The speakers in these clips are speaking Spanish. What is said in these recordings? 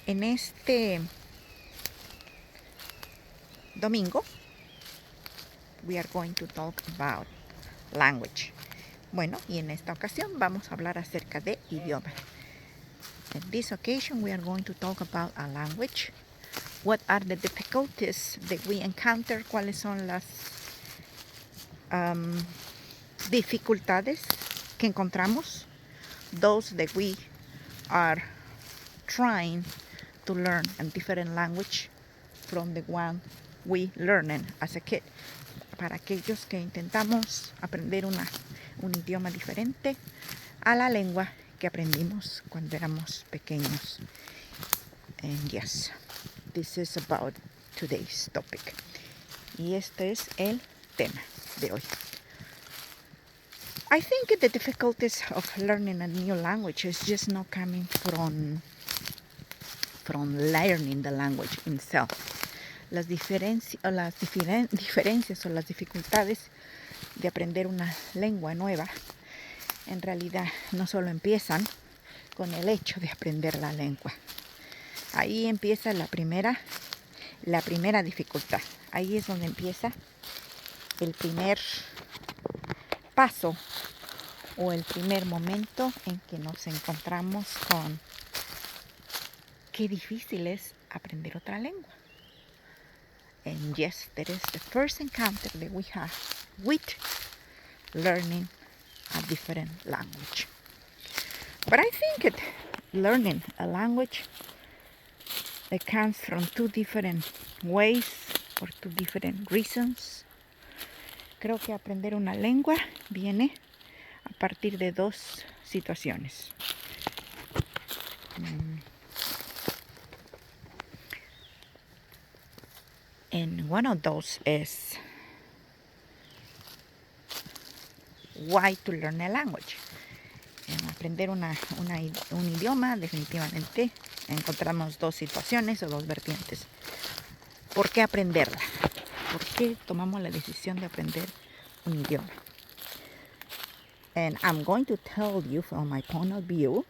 En este domingo, we are going to talk about language. Bueno, y en esta ocasión vamos a hablar acerca de idioma. In this occasion, we are going to talk about a language. What are the difficulties that we encounter? ¿Cuáles son las dificultades que encontramos? Those that we are trying to learn a different language from the one we learned as a kid. Para aquellos que intentamos aprender un idioma diferente a la lengua que aprendimos cuando éramos pequeños. And yes, this is about today's topic. Y este es el tema de hoy. I think the difficulties of learning a new language is just not coming from learning the language itself. Las diferencias o las dificultades de aprender una lengua nueva en realidad no solo empiezan con el hecho de aprender la lengua. Ahí empieza la primera dificultad. Ahí es donde empieza el primer paso o el primer momento en que nos encontramos con qué difícil es aprender otra lengua. And yes, that is the first encounter that we have with learning a different language. But I think that learning a language, it comes from two different ways or two different reasons. Creo que aprender una lengua viene a partir de dos situaciones. And one of those is why to learn a language. En aprender un idioma, definitivamente encontramos dos situaciones o dos vertientes. ¿Por qué aprenderla? ¿Por qué tomamos la decisión de aprender un idioma? And I'm going to tell you from my point of view,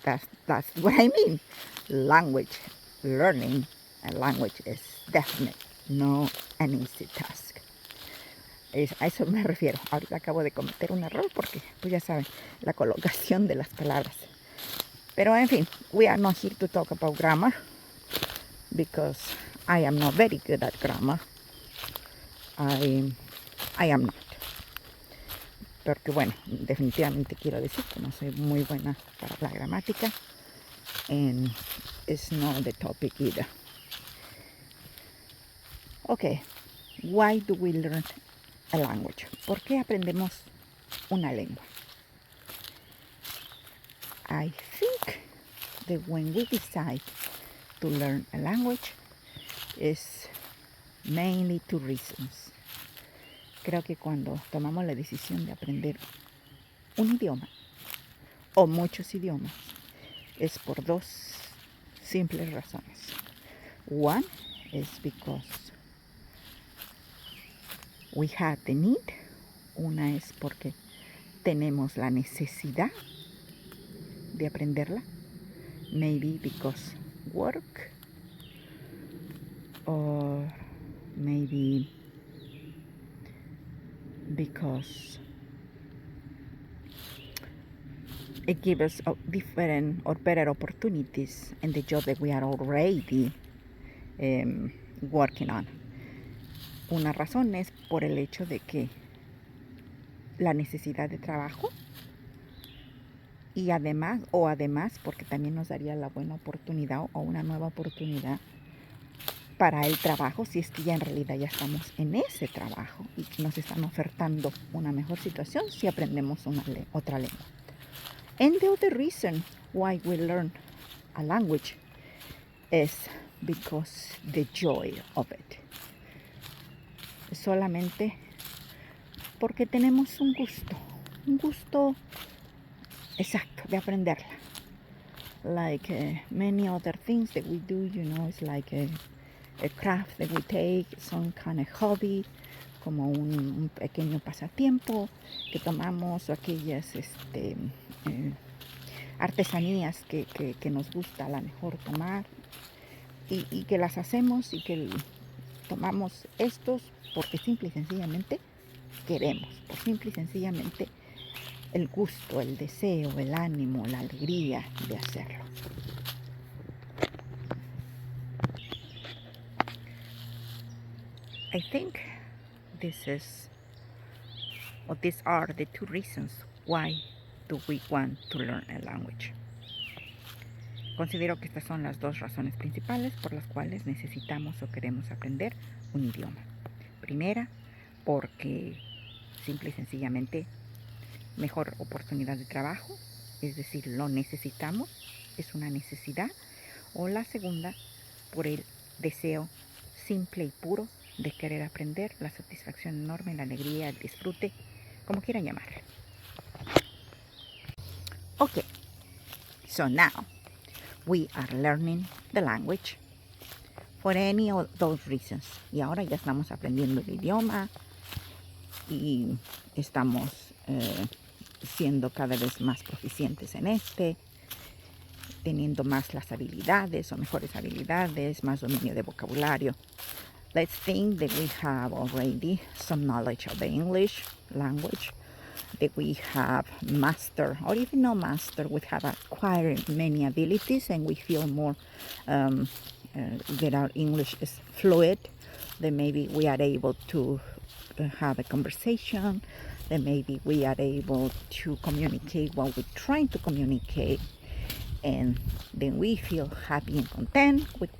that's what I mean. Language, learning a language is definitely not an easy task. A eso me refiero. Ahorita acabo de cometer un error porque, pues ya saben, la colocación de las palabras. Pero en fin, we are not here to talk about grammar because I am not very good at grammar. I am not. Porque bueno, definitivamente quiero decir que no soy muy buena para la gramática. And it's not the topic either. Okay, why do we learn a language? ¿Por qué aprendemos una lengua? I think that when we decide to learn a language is mainly two reasons. Creo que cuando tomamos la decisión de aprender un idioma o muchos idiomas es por dos simples razones. One is because we have the need. Una es porque tenemos la necesidad de aprenderla. Maybe because work, or maybe because it gives us different or better opportunities in the job that we are already working on. Una razón es por el hecho de que la necesidad de trabajo y además porque también nos daría la buena oportunidad o una nueva oportunidad para el trabajo si es que ya en realidad ya estamos en ese trabajo y nos están ofertando una mejor situación si aprendemos otra lengua. And the other reason why we learn a language is because the joy of it. Solamente porque tenemos un gusto exacto de aprenderla. Like many other things that we do, it's like a craft that we take, some kind of hobby, como un pequeño pasatiempo que tomamos, o aquellas artesanías que nos gusta a lo mejor tomar y que las hacemos y que tomamos estos porque simple y sencillamente queremos, por simple y sencillamente el gusto, el deseo, el ánimo, la alegría de hacerlo. I think these are the two reasons why do we want to learn a language. Considero que estas son las dos razones principales por las cuales necesitamos o queremos aprender un idioma. Primera, porque simple y sencillamente mejor oportunidad de trabajo, es decir, lo necesitamos, es una necesidad. O la segunda, por el deseo simple y puro de querer aprender, la satisfacción enorme, la alegría, el disfrute, como quieran llamarle. Okay, so now we are learning the language for any of those reasons. Y ahora ya estamos aprendiendo el idioma y estamos siendo cada vez más proficientes en teniendo más las habilidades o mejores habilidades, más dominio de vocabulario. Let's think that we have already some knowledge of the English language, that we have mastered, or even no master, we have acquired many abilities and we feel more that our English is fluid, that maybe we are able to have a conversation, that maybe we are able to communicate what we're trying to communicate, and then we feel happy and content with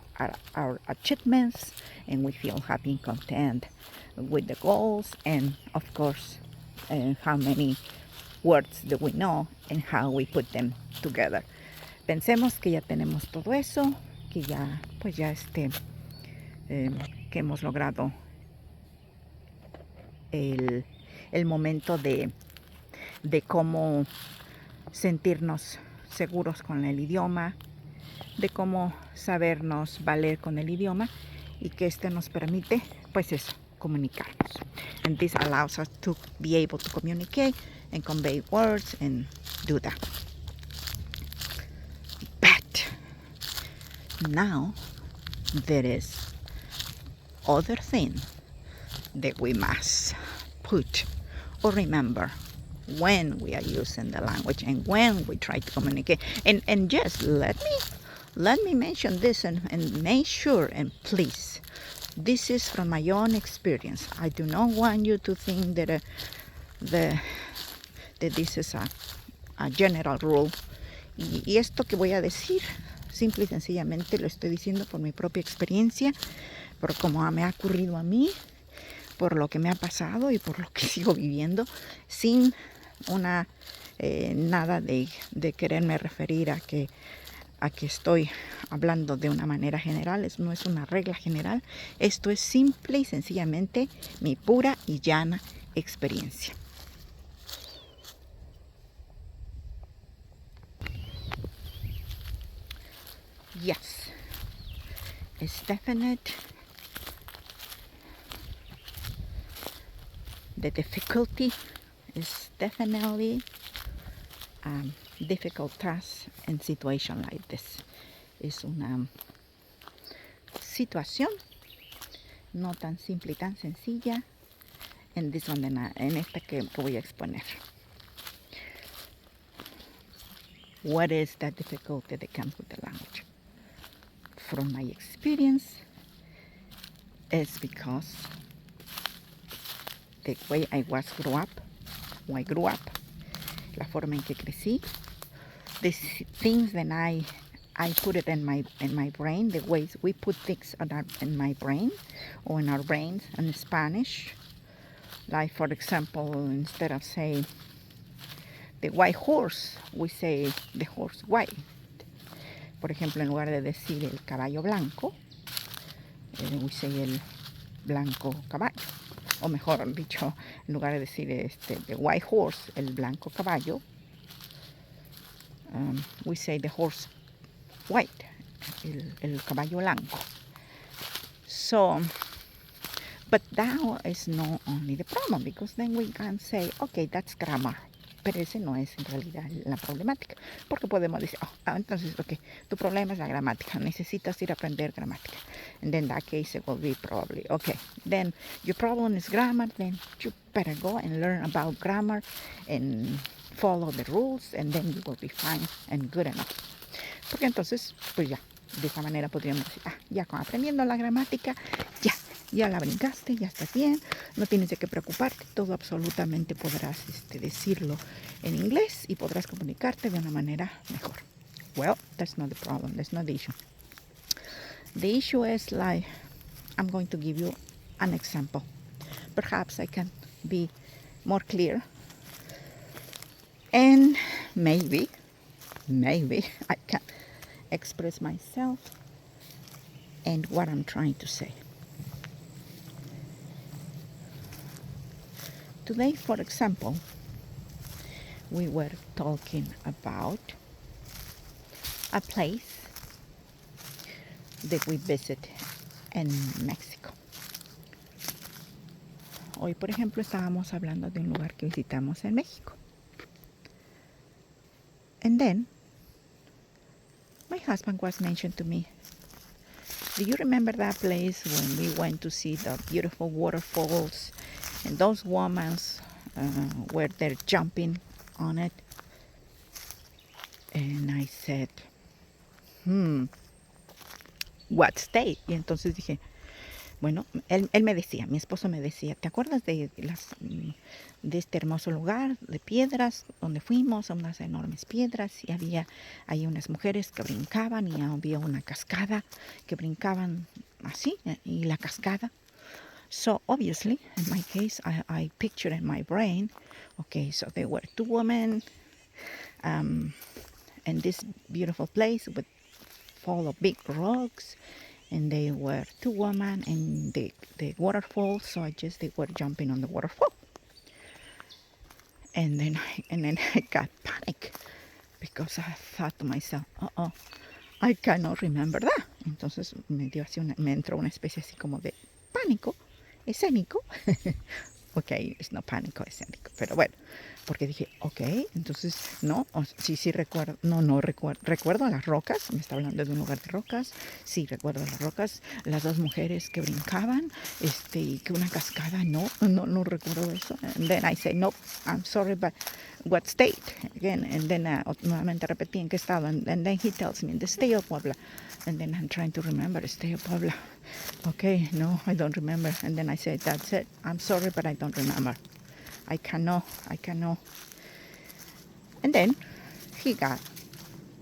our achievements, and we feel happy and content with the goals, and of course how many words do we know and how we put them together. Pensemos que ya tenemos todo eso, que ya que hemos logrado el momento de cómo sentirnos seguros con el idioma, de cómo sabernos valer con el idioma y que nos permite, pues eso, comunicarnos. And this allows us to be able to communicate and convey words and do that. But now there is other thing that we must put or remember when we are using the language and when we try to communicate. And just let me mention this and make sure, and please, this is from my own experience. I do not want you to think that this is a general rule. Y esto que voy a decir, simple y sencillamente lo estoy diciendo por mi propia experiencia, por cómo me ha ocurrido a mí, por lo que me ha pasado y por lo que sigo viviendo, sin nada de quererme referir a que estoy hablando de una manera general. No es una regla general, esto es simple y sencillamente mi pura y llana experiencia. Yes, it's definite. The difficulty is definitely difficult task in situation like this. Es una situación no tan simple y tan sencilla en esta que voy a exponer. What is that difficulty that comes with the language? From my experience, it's because the way I grew up, la forma en que crecí, the things that I put it in my brain, the ways we put things in my brain or in our brains in Spanish. Like, for example, instead of saying the white horse, we say the horse white. Por ejemplo, en lugar de decir el caballo blanco, we say el blanco caballo. O mejor dicho, en lugar de decir the white horse, el blanco caballo, we say the horse white, el caballo blanco. So, but that is not only the problem, because then we can say, okay, that's grammar. Pero ese no es en realidad la problemática, porque podemos decir, entonces, ok, tu problema es la gramática, necesitas ir a aprender gramática. And then that case it will be probably, okay, then your problem is grammar, then you better go and learn about grammar and follow the rules, and then you will be fine and good enough. Porque entonces, pues ya, de esa manera podríamos decir, ya con aprendiendo la gramática, ya la brincaste, ya estás bien, no tienes de qué preocuparte, todo absolutamente podrás decirlo en inglés y podrás comunicarte de una manera mejor. Well, that's not the problem, that's not the issue. The issue is like, I'm going to give you an example. Perhaps I can be more clear. And maybe I can express myself and what I'm trying to say. Today, for example, we were talking about a place that we visit in Mexico. Hoy, por ejemplo, estábamos hablando de un lugar que visitamos en México. And then, my husband was mentioned to me, do you remember that place when we went to see the beautiful waterfalls and those women were there jumping on it? And I said, what state? Y entonces dije, bueno, él me decía, mi esposo me decía, ¿te acuerdas de este hermoso lugar de piedras donde fuimos a unas enormes piedras y había ahí unas mujeres que brincaban y había una cascada que brincaban así y la cascada? So obviously, in my case, I pictured in my brain, okay, so there were two women in this beautiful place with full of big rocks, and they were two women in the waterfall, so they were jumping on the waterfall. And then I got panic because I thought to myself, I cannot remember that. Entonces me entró una especie así como de pánico escénico. Ok, es no pánico escénico, pero bueno, porque dije, ok, entonces, no, sí recuerdo, recuerdo a las rocas, me está hablando de un lugar de rocas, sí recuerdo a las rocas, las dos mujeres que brincaban, y que una cascada, no recuerdo eso. And then I said, no, I'm sorry, but what state? Again, and then nuevamente repetí en qué estado, and then he tells me, in the state of Puebla. And then I'm trying to remember the state of Puebla. Okay, no, I don't remember. And then I said, that's it. I'm sorry, but I don't remember. I cannot. And then he got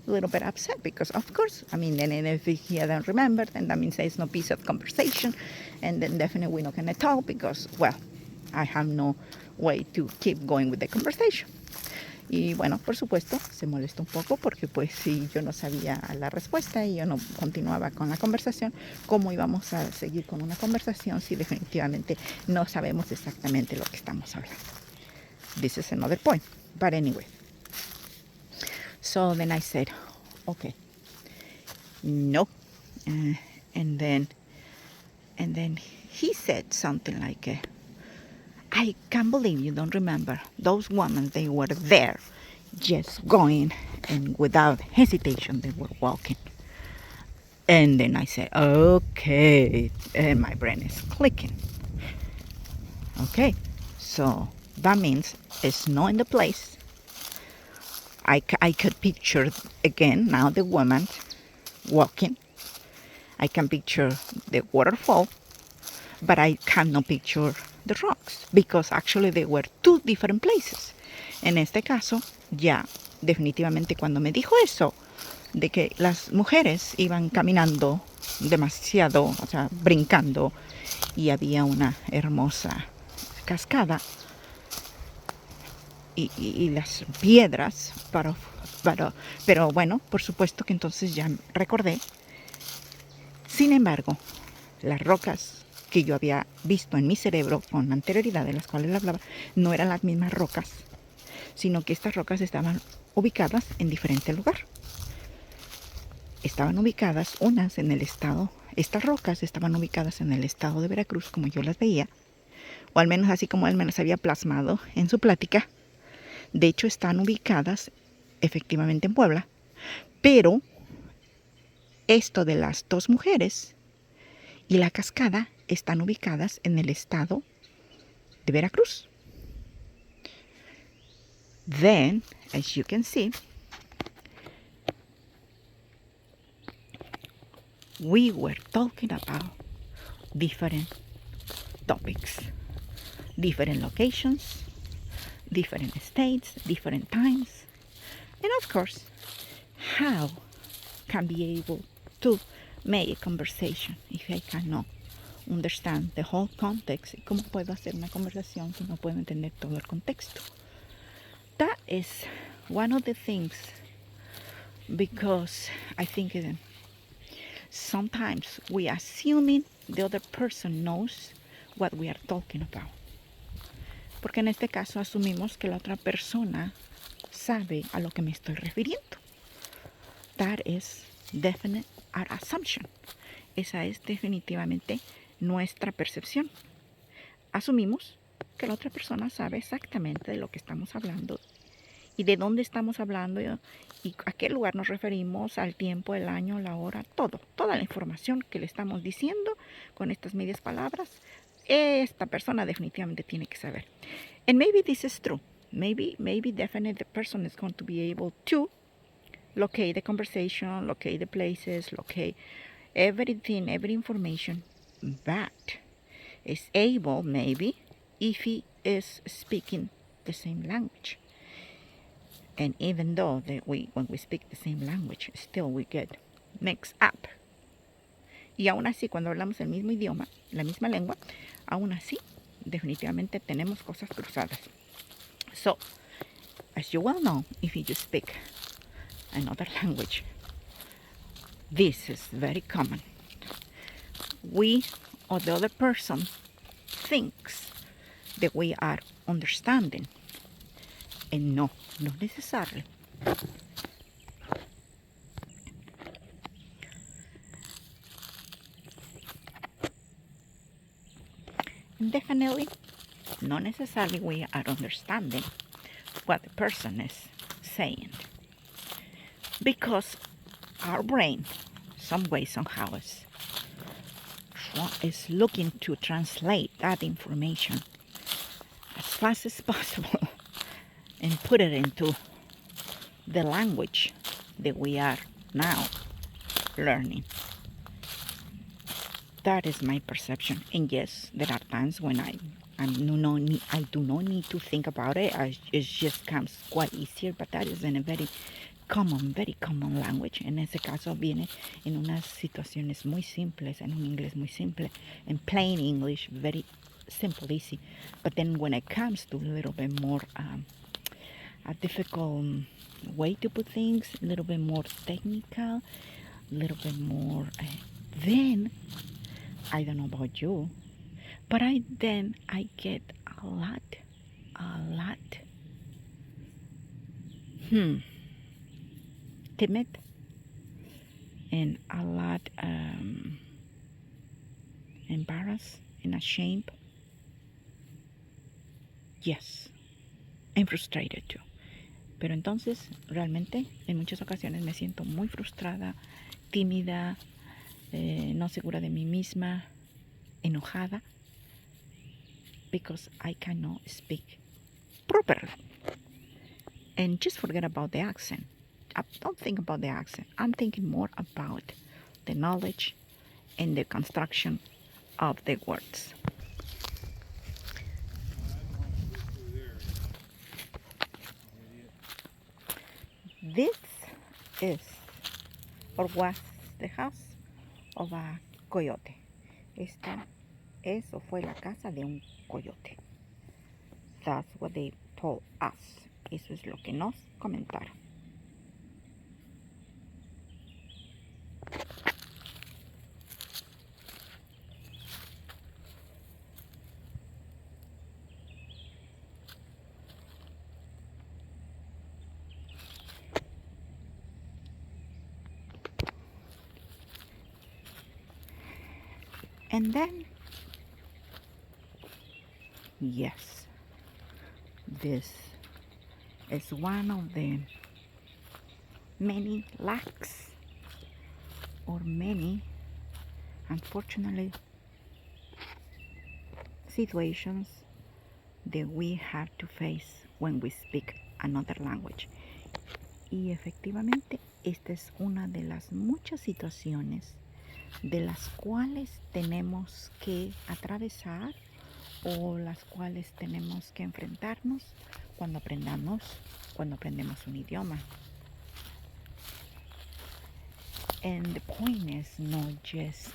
a little bit upset because, of course, I mean, and if he don't remember, then that means there's no piece of conversation. And then definitely we're not going to talk because, well, I have no way to keep going with the conversation. Y bueno, por supuesto, se molestó un poco porque pues si yo no sabía la respuesta y yo no continuaba con la conversación, ¿cómo íbamos a seguir con una conversación si definitivamente no sabemos exactamente lo que estamos hablando? This is another point, but anyway. So then I said, okay, no. And then he said something like, I can't believe you don't remember. Those women, they were there, just going, and without hesitation, they were walking. And then I said, okay, and my brain is clicking. Okay, so that means it's not in the place. I could picture, again, now the woman walking. I can picture the waterfall, but I cannot picture the rocks because actually they were two different places. En este caso, ya definitivamente cuando me dijo eso, de que las mujeres iban caminando demasiado, o sea, brincando, y había una hermosa cascada y las piedras, pero bueno, por supuesto que entonces ya recordé. Sin embargo, las rocas que yo había visto en mi cerebro con anterioridad, de las cuales hablaba, no eran las mismas rocas, sino que estas rocas estaban ubicadas en diferente lugar. Estaban ubicadas unas en el estado, estas rocas estaban ubicadas en el estado de Veracruz, como yo las veía, o al menos así como él me las había plasmado en su plática, De hecho, están ubicadas efectivamente en Puebla, pero esto de las dos mujeres y la cascada están ubicadas en el estado de Veracruz. Then, as you can see, we were talking about different topics, different locations, different states, different times, and of course, how can be able to make a conversation if I cannot understand the whole context. ¿Cómo puedo hacer una conversación si no puedo entender todo el contexto? That is one of the things, because I think sometimes we assuming the other person knows what we are talking about. Porque en este caso asumimos que la otra persona sabe a lo que me estoy refiriendo. That is definite our assumption. Esa es definitivamente nuestra percepción. Asumimos que la otra persona sabe exactamente de lo que estamos hablando y de dónde estamos hablando y a qué lugar nos referimos, al tiempo, el año, la hora, todo. Toda la información que le estamos diciendo con estas medias palabras, esta persona definitivamente tiene que saber. And maybe this is true. Maybe definitely the person is going to be able to locate the conversation, locate the places, locate everything, every information, but is able maybe if he is speaking the same language. And even though when we speak the same language, still we get mixed up. Y aún así, cuando hablamos el mismo idioma, la misma lengua, aún así, definitivamente tenemos cosas cruzadas. So, as you well know, if you just speak another language, this is very common. We or the other person thinks that we are understanding. And no, not necessarily. And definitely, not necessarily we are understanding what the person is saying. Because our brain, some way, somehow, is looking to translate that information as fast as possible and put it into the language that we are now learning. That is my perception. And yes, there are times when I do not need to think about it. It just comes quite easier, but that is in a very common language. En ese caso viene en unas situaciones muy simples, en un inglés muy simple, in plain English, very simple, easy. But then when it comes to a little bit more a difficult way to put things, a little bit more technical, a little bit more, then I don't know about you, but I get a lot timid and a lot embarrassed and ashamed. Yes, and frustrated too. Pero entonces, realmente, en muchas ocasiones me siento muy frustrada, tímida, no segura de mí misma, enojada, because I cannot speak properly. And just forget about the accent. Don't think about the accent. I'm thinking more about the knowledge and the construction of the words. This is or was the house of a coyote. Esta es o fue la casa de un coyote. That's what they told us. Eso es lo que nos comentaron. And then, yes, this is one of the many lacks or many, unfortunately, situations that we have to face when we speak another language. Y efectivamente, esta es una de las muchas situaciones de las cuales tenemos que atravesar o las cuales tenemos que enfrentarnos cuando aprendemos un idioma. And the point is not just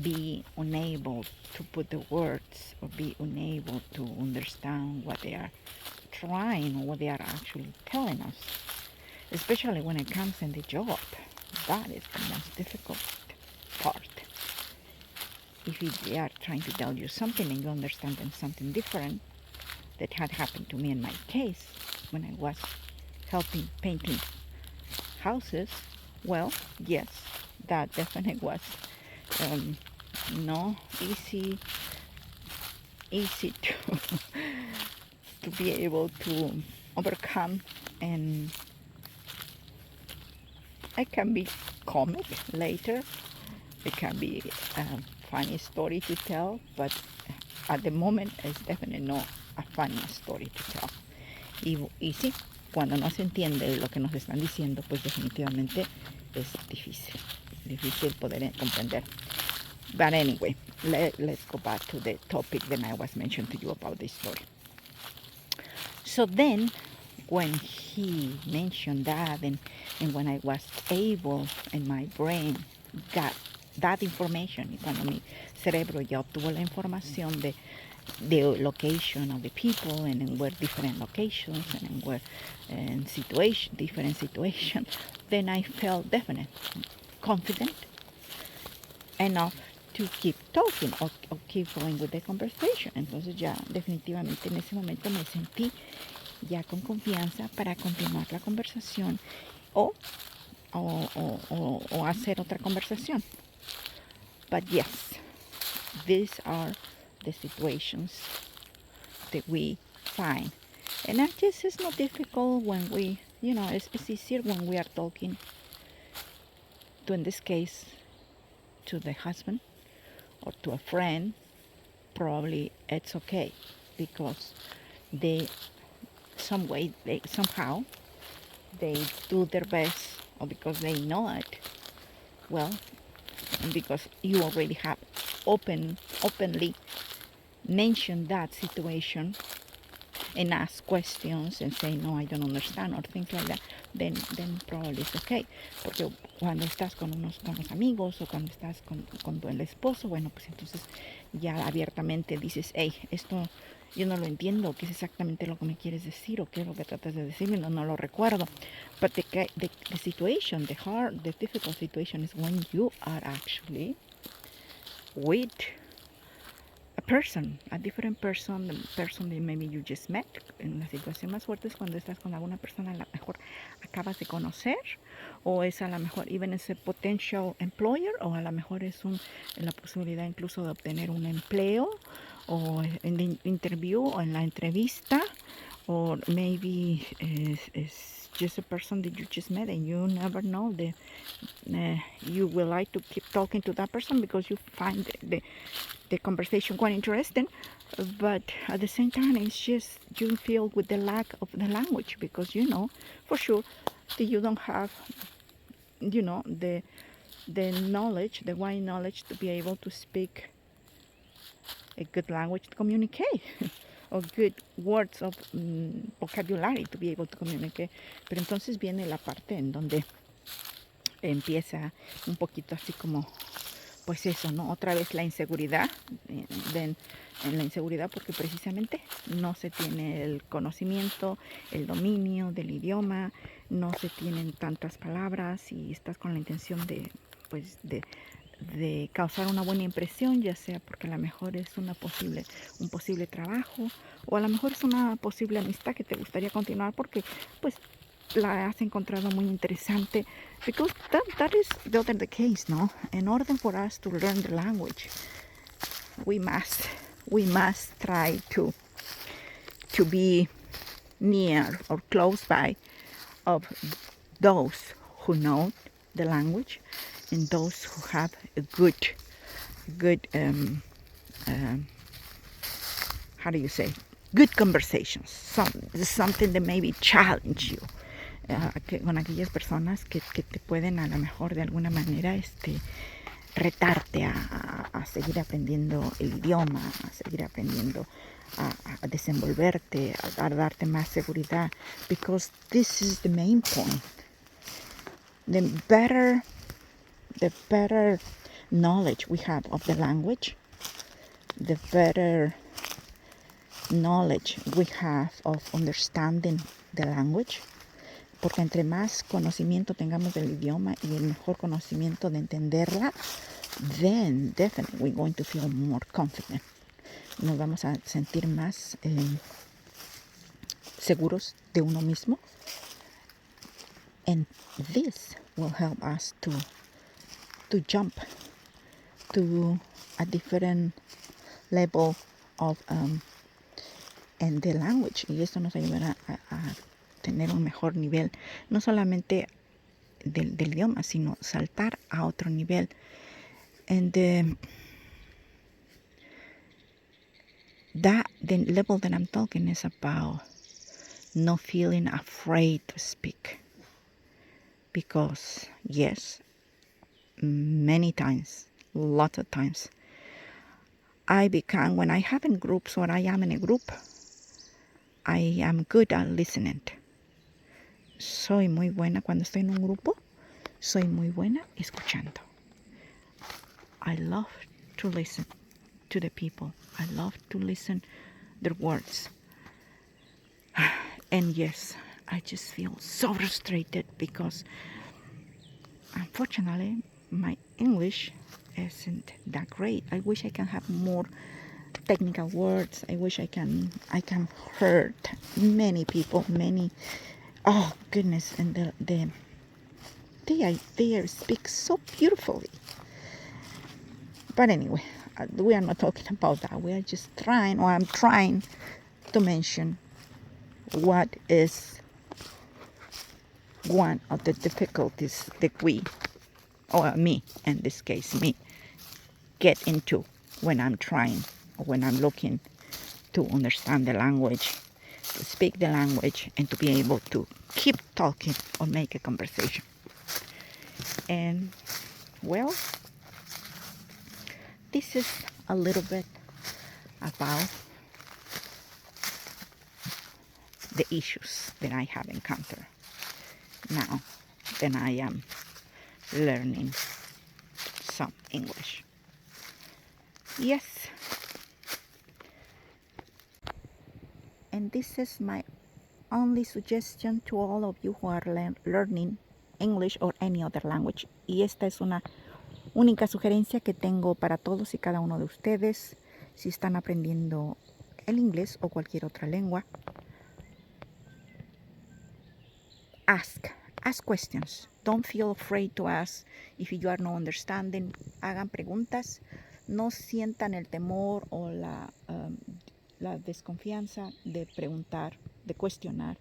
be unable to put the words or be unable to understand what they are trying or what they are actually telling us, especially when it comes in the job. That is the most difficult part. If they are trying to tell you something and you understand them something different, that had happened to me in my case when I was helping painting houses. Well, yes, that definitely was no easy to be able to overcome, and it can be comic later, it can be a funny story to tell, but at the moment it's definitely not a funny story to tell. Y sí, cuando no se entiende lo que nos están diciendo, pues definitivamente es difícil poder comprender. But anyway, let's go back to the topic that I was mentioning to you about this story. So then, when he mentioned that, and when I was able, and my brain got that information, y cuando mi cerebro ya obtuvo la información de the location of the people, and in where different locations, and in where different situations, then I felt definite, confident enough to keep talking or keep going with the conversation. Entonces ya definitivamente en ese momento me sentí ya con confianza para continuar la conversación o hacer otra conversación. But yes, these are the situations that we find. And I guess it's not difficult when we, it's easier when we are talking to, in this case, to the husband or to a friend. Probably it's okay because somehow they do their best, or because they know it well, and because you already have openly mentioned that situation and ask questions and say, no, I don't understand, or things like that, then probably it's okay. Porque cuando estás con los amigos o cuando estás con el esposo, bueno, pues entonces ya abiertamente dices, hey, esto yo no lo entiendo, qué es exactamente lo que me quieres decir, o qué es lo que tratas de decirme, no lo recuerdo. But the situation, the difficult situation is when you are actually with a different person, the person that maybe you just met. En la situación más fuerte es cuando estás con alguna persona a lo mejor acabas de conocer, o es a lo mejor even es a potential employer, o a lo mejor es la posibilidad incluso de obtener un empleo, o en el interview, o en la entrevista, or maybe it's just a person that you just met and you never know that you will like to keep talking to that person because you find the conversation quite interesting, but at the same time it's just you feel with the lack of the language because you know for sure that you don't have the knowledge, the wide knowledge to be able to speak a good language to communicate or good words of vocabulary to be able to communicate. Pero entonces viene la parte en donde empieza un poquito así como pues eso, ¿no? Otra vez la inseguridad, en la inseguridad porque precisamente no se tiene el conocimiento, el dominio del idioma, no se tienen tantas palabras y estás con la intención de causar una buena impresión, ya sea porque a lo mejor es un posible trabajo, o a lo mejor es una posible amistad que te gustaría continuar porque pues la has encontrado muy interesante, because that is the case, no? In order for us to learn the language, we must we must try to be near or close by of those who know the language and those who have a good how do you say, good conversations, something that maybe challenge you, con aquellas personas que te pueden a lo mejor de alguna manera retarte a seguir aprendiendo el idioma, a seguir aprendiendo a desenvolverte, a darte más seguridad, because this is the main point. The better knowledge we have of the language, the better knowledge we have of understanding the language, porque entre más conocimiento tengamos del idioma y el mejor conocimiento de entenderla, then definitely we're going to feel more confident. Nos vamos a sentir más seguros de uno mismo, and this will help us to jump to a different level of and the language, y esto nos ayudará a tener un mejor nivel, no solamente del idioma, sino saltar a otro nivel. And the level that I'm talking is about not feeling afraid to speak, because yes, many times, lots of times, when I have in groups or I am in a group, I am good at listening. Soy muy buena cuando estoy en un grupo, soy muy buena escuchando. I love to listen to the people. I love to listen their words. And yes, I just feel so frustrated because unfortunately my English isn't that great. I wish I can have more technical words. I wish I can hurt many people, oh goodness, and they speak so beautifully. But anyway, we are not talking about that. We are just I'm trying to mention what is one of the difficulties that me, in this case, me, get into when I'm looking to understand the language, to speak the language, and to be able to keep talking or make a conversation. And well, this is a little bit about the issues that I have encountered now that I am learning some English. Yes. And this is my only suggestion to all of you who are learning English or any other language. Y esta es una única sugerencia que tengo para todos y cada uno de ustedes si están aprendiendo el inglés o cualquier otra lengua. Ask questions. Don't feel afraid to ask if you are not understanding. Hagan preguntas. No sientan el temor o la desconfianza de preguntar, de cuestionar,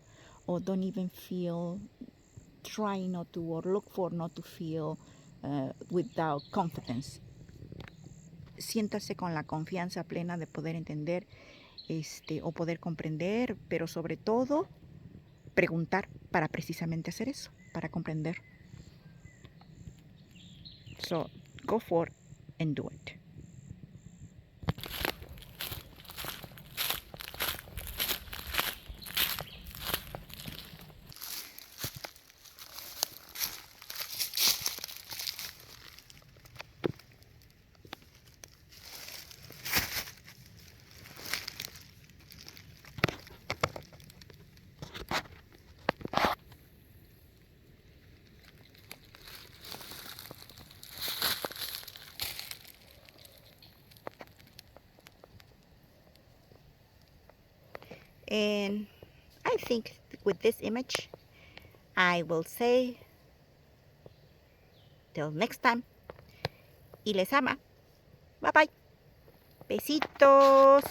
or don't even feel, try not to, or look for not to feel without confidence. Siéntase con la confianza plena de poder entender o poder comprender, pero sobre todo preguntar para precisamente hacer eso, para comprender. So go for it and do it. And I think with this image, I will say till next time, y les ama. Bye bye. Besitos.